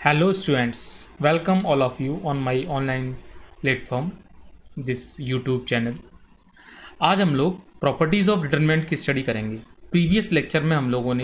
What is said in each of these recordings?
Hello students, welcome all of you on my online platform, this YouTube channel। आज हम लोग properties of determinant की study करेंगे। Previous lecture में हम लोगों ने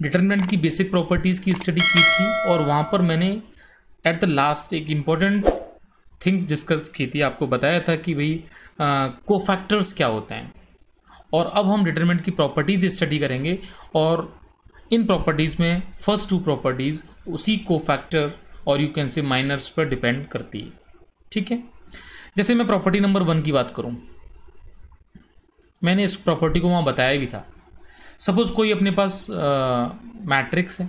डिटरमिनेंट की बेसिक प्रॉपर्टीज़ की स्टडी की थी और वहाँ पर मैंने एट द लास्ट एक इम्पॉर्टेंट थिंग्स डिस्कस की थी। आपको बताया था कि भाई कोफैक्टर्स क्या होते हैं, और अब हम डिटरमिनेंट की प्रॉपर्टीज़ स्टडी करेंगे और इन प्रॉपर्टीज़ में फर्स्ट टू प्रॉपर्टीज़ उसी कोफैक्टर और यू कैन से माइनर्स पर डिपेंड करती है। ठीक है, जैसे मैं प्रॉपर्टी नंबर 1 की बात करूं, मैंने इस प्रॉपर्टी को वहाँ बताया भी था। सपोज कोई अपने पास मैट्रिक्स है,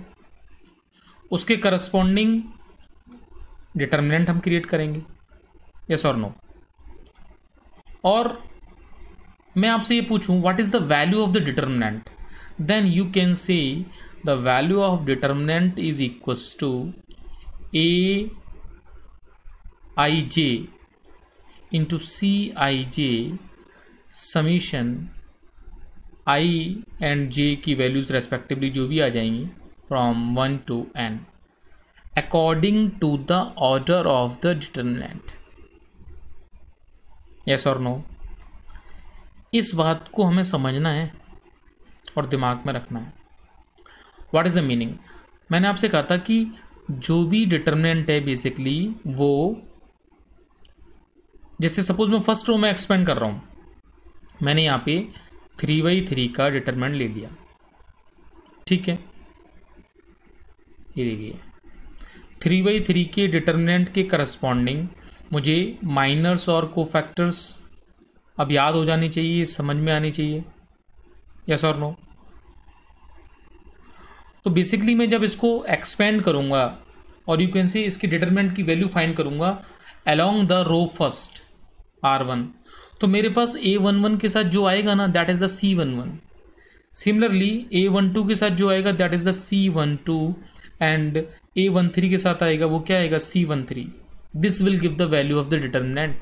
उसके करस्पॉन्डिंग डिटरमिनेंट हम क्रिएट करेंगे, यस और नो। और मैं आपसे ये पूछूं what is the value of the determinant, then you can say the value of determinant is equals to a ij into c ij summation I and j की values respectively जो भी आ जाएंगी from 1 to n according to the order of the determinant, yes or no। इस बात को हमें समझना है और दिमाग में रखना है। व्हाट इज़ द मीनिंग, मैंने आपसे कहा था कि जो भी डिटरमिनेंट है बेसिकली वो, जैसे सपोज मैं फर्स्ट रो में एक्सपेंड कर रहा हूँ, मैंने यहाँ पे 3/3 का डिटरमिनेंट ले लिया। ठीक है, ये देखिए 3/3 के डिटरमिनेंट के करस्पॉन्डिंग मुझे माइनर्स और कोफैक्टर्स अब याद हो जानी चाहिए, समझ में आनी चाहिए, यस और नो। तो बेसिकली मैं जब इसको एक्सपेंड करूंगा और यू कैन से इसकी डिटरमिनेंट की वैल्यू फाइंड करूंगा along the row first R1, तो मेरे पास A11 के साथ जो आएगा ना that is the C11। Similarly A12 के साथ जो आएगा that is the C12 and A13 के साथ आएगा वो क्या आएगा C13। This will give the value of the determinant.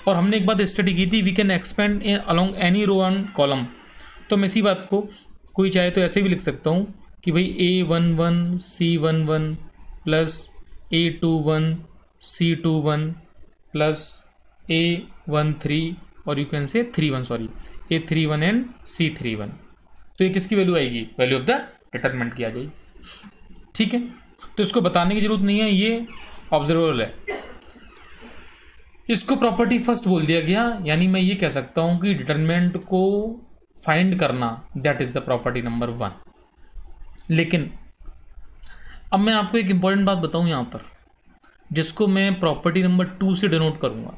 और हमने एक बात स्टडी की थी, we can expand along any row and column. तो मैं इसी बात को कोई चाहे तो ऐसे भी लिख सकता हूँ कि भाई A11 C11 plus A21 C21 plus A13 और you can say 31 sorry A31 and C31। तो ये किसकी वैल्यू आएगी, वैल्यू ऑफ द डिटरमिनेंट की आ जाएगी। ठीक है, तो इसको बताने की जरूरत नहीं है, ये ऑब्जर्वेबल है। इसको प्रॉपर्टी फर्स्ट बोल दिया गया, यानी मैं ये कह सकता हूँ कि डिटरमिनेंट को फाइंड करना that is the property number 1। लेकिन अब मैं आपको एक इंपॉर्टेंट बात बताऊं यहां पर, जिसको मैं प्रॉपर्टी नंबर 2 से डिनोट करूंगा।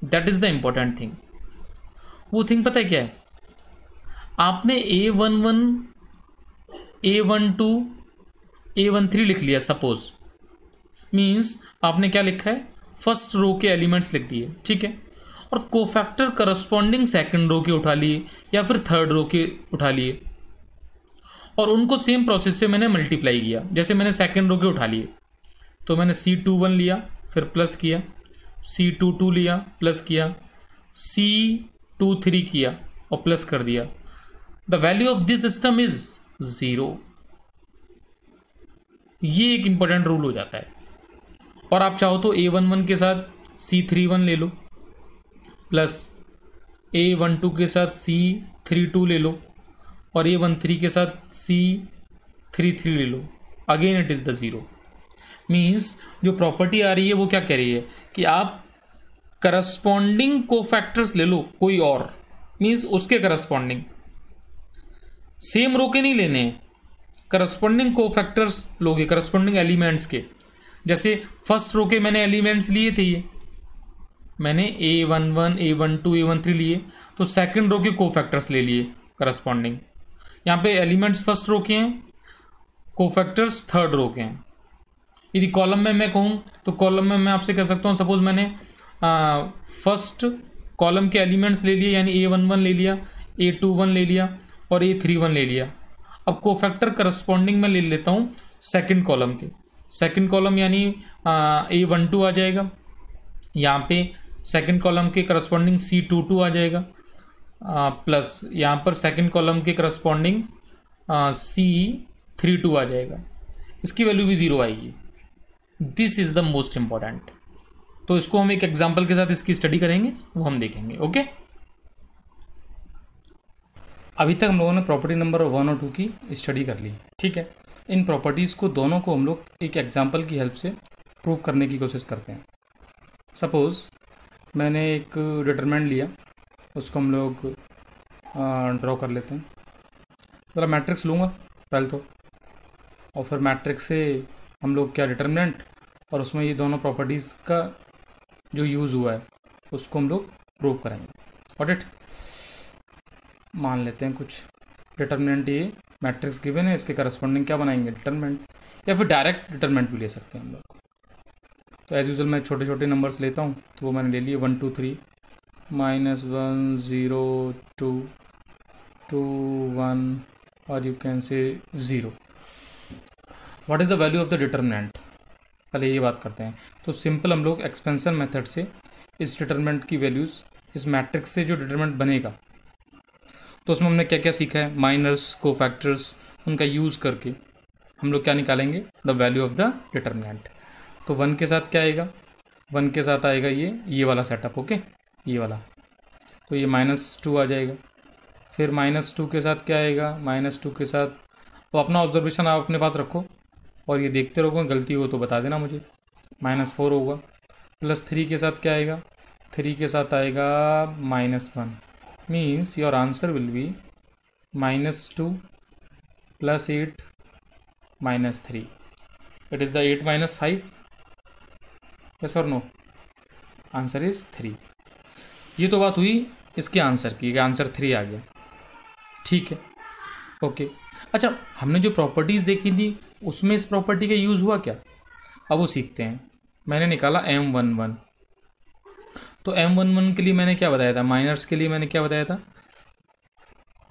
That is the important thing. वो थिंग पता है क्या है, आपने A11 A12 A13 लिख लिया सपोज, मीन्स आपने क्या लिखा है, फर्स्ट रो के एलिमेंट्स लिख दिए। ठीक है, और कोफैक्टर करस्पॉन्डिंग सेकंड रो के उठा लिए या फिर थर्ड रो के उठा लिए और उनको सेम प्रोसेस से मैंने मल्टीप्लाई किया। जैसे मैंने सेकंड रो के उठा लिए तो मैंने C21 लिया, फिर प्लस किया, C22 लिया, प्लस किया, C23 किया और प्लस कर दिया। The value of this system is 0। ये एक इंपॉर्टेंट रूल हो जाता है। और आप चाहो तो A11 के साथ C31 ले लो, प्लस A12 के साथ C32 ले लो और A13 के साथ C33 ले लो, again it is the 0। Means जो प्रॉपर्टी आ रही है वो क्या कह रही है कि आप करस्पॉन्डिंग कोफैक्टर्स ले लो कोई और, मीन्स उसके करस्पॉन्डिंग, सेम रो के नहीं लेने हैं, करस्पॉन्डिंग कोफैक्टर्स लोगे, करस्पॉन्डिंग एलिमेंट्स के। जैसे फर्स्ट रो के मैंने एलिमेंट्स लिए थे, ये मैंने A11 A12 A13 लिए, तो सेकंड रो के कोफैक्टर्स ले लिए करस्पॉन्डिंग। यहाँ पे एलिमेंट्स फर्स्ट रो के हैं, कोफैक्टर्स थर्ड रो के हैं। यदि कॉलम में मैं कहूँ तो कॉलम में मैं आपसे कह सकता हूँ, सपोज मैंने फर्स्ट कॉलम के एलिमेंट्स ले लिए, यानी A11 ले लिया, A21 ले लिया और A31 ले लिया। अब कोफैक्टर करस्पॉन्डिंग में ले लेता हूँ सेकंड कॉलम के। सेकंड कॉलम यानी A12 आ जाएगा, यहाँ पे सेकंड कॉलम के करस्पॉन्डिंग C22 आ जाएगा, प्लस यहाँ पर सेकंड कॉलम के करस्पॉन्डिंग C32 आ जाएगा। इसकी वैल्यू भी 0 आएगी। This is the most important. तो इसको हम एक एग्जाम्पल के साथ इसकी स्टडी करेंगे, वो हम देखेंगे। ओके, अभी तक हम लोगों ने प्रॉपर्टी नंबर 1 और 2 की स्टडी कर ली, ठीक है। इन प्रॉपर्टीज़ को दोनों को हम लोग एक एग्जाम्पल की हेल्प से प्रूव करने की कोशिश करते हैं। सपोज़ मैंने एक डिटरमिनेंट लिया, उसको हम लोग ड्रॉ कर लेते हैं। ज़रा मैट्रिक्स लूँगा पहले तो, और फिर मैट्रिक्स से हम लोग क्या डिटरमिनेंट और उसमें ये दोनों प्रॉपर्टीज़ का जो यूज़ हुआ है उसको हम लोग प्रूव करेंगे। Got it. मान लेते हैं कुछ डिटरमिनेंट, ये मैट्रिक्स गिवन है, इसके करस्पॉन्डिंग क्या बनाएंगे, डिटरमिनेंट, या फिर डायरेक्ट डिटरमिनेंट भी ले सकते हैं हम लोग। तो एज यूजुअल मैं छोटे छोटे नंबर्स लेता हूँ, तो वो मैंने ले लिए 1 2 3 -1 0 2 2 1 और you can say 0। What is the value of the determinant, पहले ये बात करते हैं। तो सिंपल हम लोग एक्सपेंशन मेथड से इस डिटरमिनेंट की वैल्यूज़, इस मैट्रिक्स से जो डिटरमिनेंट बनेगा, तो उसमें हमने क्या क्या सीखा है, माइनर्स, कोफैक्टर्स, उनका यूज़ करके हम लोग क्या निकालेंगे, the value of the determinant. तो 1 के साथ क्या आएगा, 1 के साथ आएगा ये वाला सेटअप, ओके, ये वाला। तो ये -2 आ जाएगा। फिर -2 के साथ क्या आएगा, -2 के साथ, तो अपना ऑब्जर्वेशन आप अपने पास रखो और ये देखते रहोगे, गलती हो तो बता देना मुझे। -4 होगा। +3 के साथ क्या आएगा, 3 के साथ आएगा -1। Means your answer will be -2 + 8 -3। It is the 8 - 5, yes और नो, आंसर इज 3। ये तो बात हुई इसके आंसर की, आंसर 3 आ गया, ठीक है, ओके। अच्छा, हमने जो प्रॉपर्टीज़ देखी थी उसमें इस प्रॉपर्टी का यूज़ हुआ क्या, अब वो सीखते हैं। मैंने निकाला M11, तो M11 के लिए मैंने क्या बताया था, माइनर्स के लिए मैंने क्या बताया था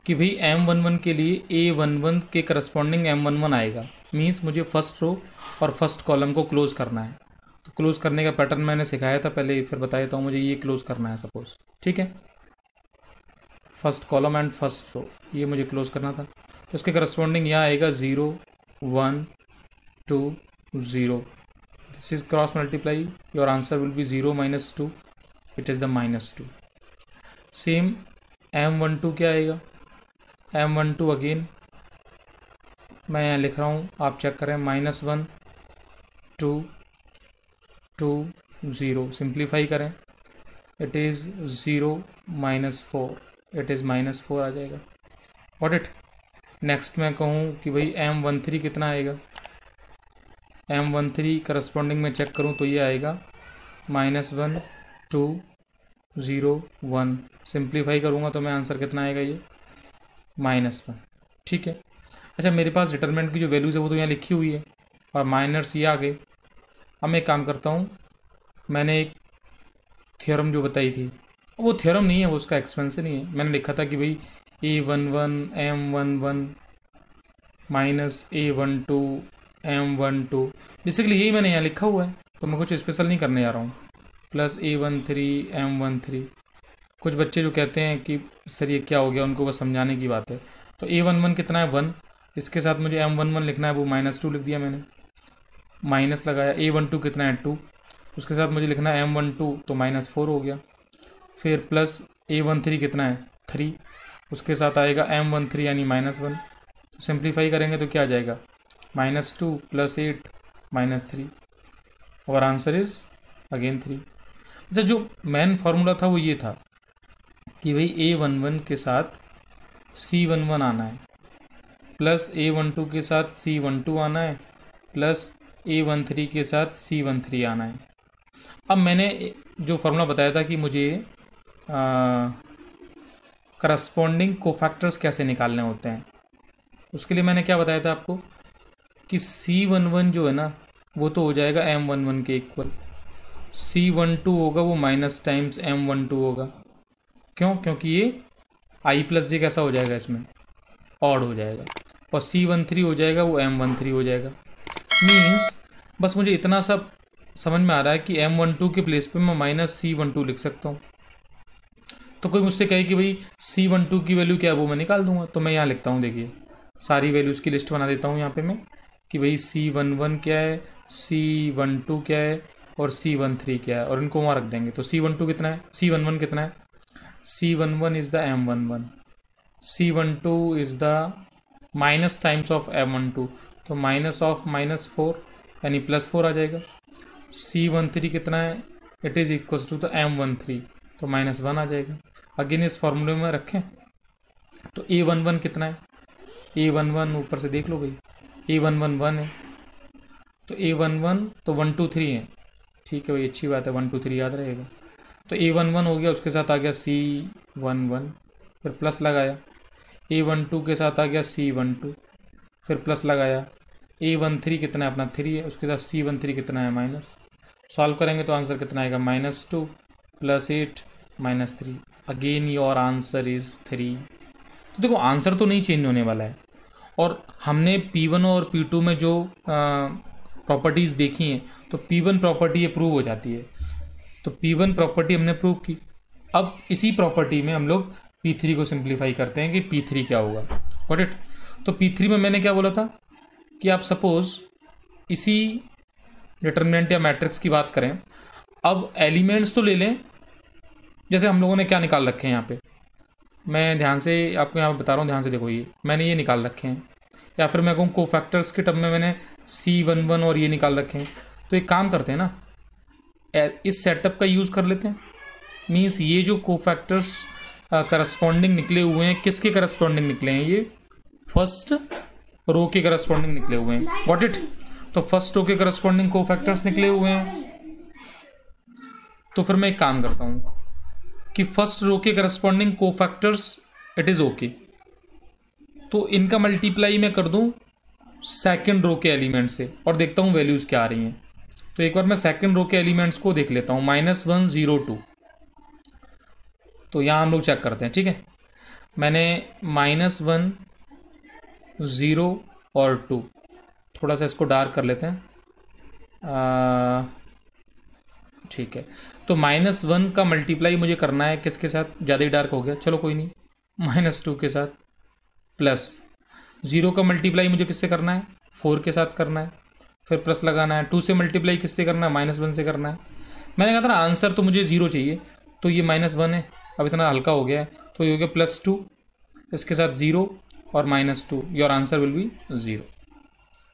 कि भाई M11 के लिए A11 के करस्पॉन्डिंग M11 आएगा। मीन्स मुझे फर्स्ट रो और फर्स्ट कॉलम को क्लोज करना है। तो क्लोज करने का पैटर्न मैंने सिखाया था पहले, फिर बता देता हूँ। मुझे ये क्लोज करना है सपोज, ठीक है, first column and first row, ये मुझे क्लोज करना था। तो उसके करस्पॉन्डिंग यहाँ आएगा 0 1 2 0। This is cross multiply, your answer will be 0 - 2, it is the -2। Same M12 क्या आएगा, M12 अगेन मैं यहाँ लिख रहा हूँ, आप चेक करें, -1 2 2 0, सिंप्लीफाई करें, इट इज़ 0 -4, इट इज़ -4 आ जाएगा। What it. नेक्स्ट मैं कहूँ कि भाई M13 कितना आएगा, M13 करस्पॉन्डिंग में चेक करूँ तो ये आएगा -1 2 0 1, सिंप्लीफाई करूँगा तो मैं आंसर कितना आएगा, ये -1, ठीक है। अच्छा, मेरे पास डिटरमिनेंट की जो वैल्यूज़ है वो तो यहाँ लिखी हुई है और माइनर्स ये आ गए। अब मैं एक काम करता हूँ, मैंने एक थ्योरम जो बताई थी, वो थ्योरम नहीं है, वो उसका एक्सपेंशन ही है। मैंने लिखा था कि भाई A11 M11 -A12 M12, basically यही मैंने यहाँ लिखा हुआ है, तो मैं कुछ स्पेशल नहीं करने जा रहा हूँ। +A13 M13। कुछ बच्चे जो कहते हैं कि सर ये क्या हो गया, उनको बस समझाने की बात है। तो A11 कितना है, 1, इसके साथ मुझे M11 लिखना है, वो -2 लिख दिया मैंने, माइनस लगाया। A12 कितना है, 2, उसके साथ मुझे लिखना है M12, तो -4 हो गया। फिर प्लस A13 कितना है, 3, उसके साथ आएगा M13 यानी -1। सिंप्लीफाई करेंगे तो क्या आ जाएगा, -2 + 8 -3, और आंसर इज अगेन 3। अच्छा, जो मेन फार्मूला था वो ये था कि भाई A11 के साथ C11 आना है, प्लस A12 के साथ C12 आना है, प्लस A13 के साथ C13 आना है। अब मैंने जो फार्मूला बताया था कि मुझे करस्पॉन्डिंग कोफैक्टर्स कैसे निकालने होते हैं, उसके लिए मैंने क्या बताया था आपको कि C11 जो है ना, वो तो हो जाएगा M11 के इक्वल, C12 होगा वो माइनस टाइम्स M12 होगा। क्यों, क्योंकि ये I + J कैसा हो जाएगा, इसमें ऑड हो जाएगा, और C13 हो जाएगा वो M13 हो जाएगा। मीन्स बस मुझे इतना सब समझ में आ रहा है कि M12 के प्लेस पे मैं -C12 लिख सकता हूँ। तो कोई मुझसे कहे कि भाई C12 की वैल्यू क्या है, वो मैं निकाल दूंगा, तो मैं यहाँ लिखता हूँ, देखिए सारी वैल्यूज़ की लिस्ट बना देता हूँ यहाँ पे मैं। कि भाई C11 क्या है, C12 क्या है और C13 क्या है, और इनको वहाँ रख देंगे। तो C12 कितना है, C11 कितना है, C11 is the M11, C12 is the minus times of M12, तो माइनस ऑफ -4 यानी +4 आ जाएगा। C13 कितना है, it is equals to the M13, तो -1 आ जाएगा। अगेन इस फॉर्मूले में रखें तो A11 कितना है, A11 ऊपर से देख लो भाई, A11 1 है, तो A11 तो 1 2 3 है, ठीक है भाई, अच्छी बात है, 1 2 3 याद रहेगा। तो A11 हो गया, उसके साथ आ गया C11, फिर प्लस लगाया, A12 के साथ आ गया C12, फिर प्लस लगाया, A13 कितना है अपना 3 है, उसके साथ C13 कितना है माइनस। सॉल्व करेंगे तो आंसर कितना आएगा, -2 + 8 -3, अगेन योर आंसर इज़ 3। तो देखो आंसर तो नहीं चेंज होने वाला है, और हमने P1 और P2 में जो प्रॉपर्टीज़ देखी हैं, तो P1 प्रॉपर्टी ये प्रूव हो जाती है, तो P1 प्रॉपर्टी हमने प्रूव की। अब इसी प्रॉपर्टी में हम लोग P3 को सिंप्लीफाई करते हैं कि P3 क्या होगा। Got it. तो P3 में मैंने क्या बोला था कि आप सपोज इसी डिटर्मिनेंट या मैट्रिक्स की बात करें, अब एलिमेंट्स तो ले लें, जैसे हम लोगों ने क्या निकाल रखे हैं यहाँ पे, मैं ध्यान से आपको यहाँ बता रहा हूँ, ध्यान से देखो, ये मैंने ये निकाल रखे हैं, या फिर मैं कहूँ कोफैक्टर्स के टर्म में मैंने C11 और ये निकाल रखे हैं। तो एक काम करते हैं ना, इस सेटअप का यूज़ कर लेते हैं। मीन्स ये जो कोफैक्टर्स करस्पॉन्डिंग निकले हुए हैं, किसके करस्पॉन्डिंग निकले हैं, ये फर्स्ट रो के करस्पॉन्डिंग निकले हुए हैं। Got it. तो फर्स्ट रो के करस्पॉन्डिंग कोफैक्टर्स निकले हुए हैं, तो फिर मैं एक काम करता हूँ कि फर्स्ट रो के corresponding cofactors it is okay, तो इनका मल्टीप्लाई मैं कर दूँ सेकंड रो के एलिमेंट से और देखता हूँ वैल्यूज़ क्या आ रही हैं। तो एक बार मैं सेकंड रो के एलिमेंट्स को देख लेता हूँ, -1 0 2, तो यहाँ हम लोग चेक करते हैं, ठीक है। मैंने -1 0 और 2, थोड़ा सा इसको डार्क कर लेते हैं, ठीक है। तो -1 का मल्टीप्लाई मुझे करना है किसके साथ, ज़्यादा ही डार्क हो गया, चलो कोई नहीं, -2 के साथ, प्लस 0 का मल्टीप्लाई मुझे किससे करना है, 4 के साथ करना है, फिर प्लस लगाना है। 2 से मल्टीप्लाई किससे करना है, -1 से करना है। मैंने कहा था ना आंसर तो मुझे 0 चाहिए, तो ये -1 है, अब इतना हल्का हो गया है, तो ये हो गया +2, इसके साथ 0 और -2, your answer will be 0।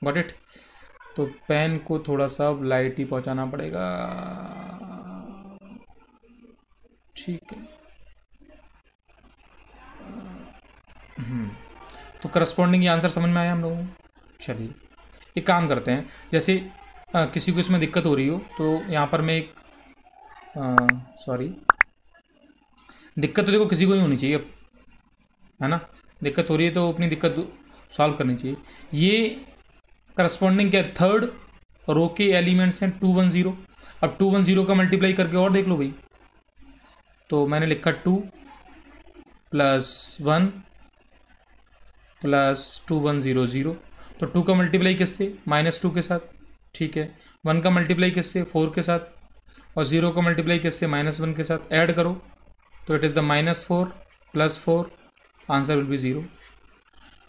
Got it. तो पेन को थोड़ा सा लाइट ही पहुंचाना पड़ेगा, ठीक है। तो करस्पॉन्डिंग ये आंसर समझ में आया हम लोगों को। चलिए एक काम करते हैं, जैसे किसी को इसमें दिक्कत हो रही हो तो यहाँ पर मैं एक सॉरी, दिक्कत तो देखो किसी को ही होनी चाहिए, है ना, दिक्कत हो रही है तो अपनी दिक्कत सॉल्व करनी चाहिए। ये करस्पॉन्डिंग क्या, थर्ड रो के एलिमेंट्स हैं 2 1 0। अब 2 1 0 का मल्टीप्लाई करके और देख लो भाई, तो मैंने लिखा 2 + 1 + 2 1 0 0, तो 2 का मल्टीप्लाई किससे, -2 के साथ, ठीक है। 1 का मल्टीप्लाई किससे, 4 के साथ, और 0 का मल्टीप्लाई किससे, -1 के साथ। ऐड करो तो it is the -4 + 4, answer will be 0।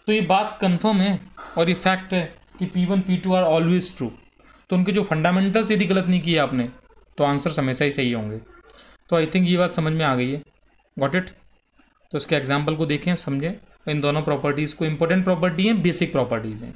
तो ये बात कंफर्म है और ये फैक्ट है कि P1 P2 are always true. तो उनके जो फंडामेंटल्स यदि गलत नहीं किए आपने तो आंसर हमेशा ही सही होंगे। तो आई थिंक ये बात समझ में आ गई है। Got it. तो इसके एग्जाम्पल को देखें, समझें, इन दोनों प्रॉपर्टीज़ को, इंपॉर्टेंट प्रॉपर्टी हैं, बेसिक प्रॉपर्टीज़ हैं।